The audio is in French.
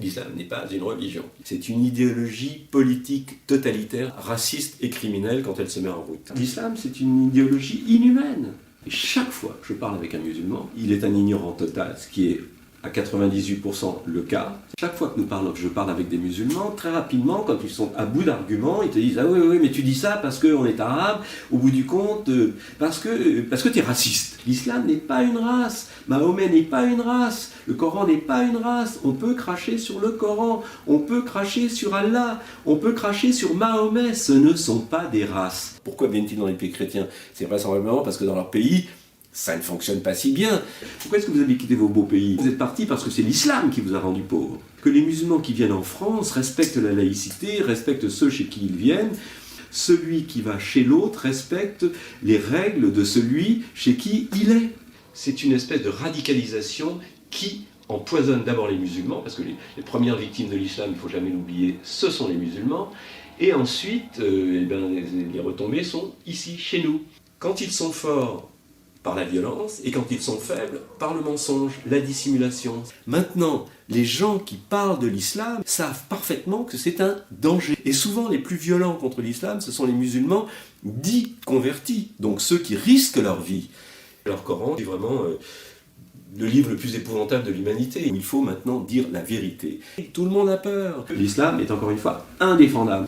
L'islam n'est pas une religion. C'est une idéologie politique totalitaire, raciste et criminelle quand elle se met en route. L'islam, c'est une idéologie inhumaine. Et chaque fois que je parle avec un musulman, il est un ignorant total, ce qui est à 98% le cas. Chaque fois que je parle avec des musulmans, très rapidement, quand ils sont à bout d'arguments, ils te disent « Ah oui, mais tu dis ça parce qu'on est arabe, au bout du compte, parce que tu es raciste. » L'islam n'est pas une race, Mahomet n'est pas une race, le Coran n'est pas une race. On peut cracher sur le Coran, on peut cracher sur Allah, on peut cracher sur Mahomet, ce ne sont pas des races. Pourquoi viennent-ils dans les pays chrétiens? C'est vraisemblablement parce que dans leur pays, ça ne fonctionne pas si bien. Pourquoi est-ce que vous avez quitté vos beaux pays? Vous êtes partis parce que c'est l'islam qui vous a rendu pauvre. Que les musulmans qui viennent en France respectent la laïcité, respectent ceux chez qui ils viennent. Celui qui va chez l'autre respecte les règles de celui chez qui il est. C'est une espèce de radicalisation qui empoisonne d'abord les musulmans, parce que les premières victimes de l'islam, il ne faut jamais l'oublier, ce sont les musulmans. Et ensuite, les retombées sont ici, chez nous. Quand ils sont forts, par la violence, et quand ils sont faibles, par le mensonge, la dissimulation. Maintenant, les gens qui parlent de l'islam savent parfaitement que c'est un danger. Et souvent, les plus violents contre l'islam, ce sont les musulmans dits convertis, donc ceux qui risquent leur vie. Leur Coran est vraiment le livre le plus épouvantable de l'humanité. Il faut maintenant dire la vérité. Tout le monde a peur. L'islam est encore une fois indéfendable.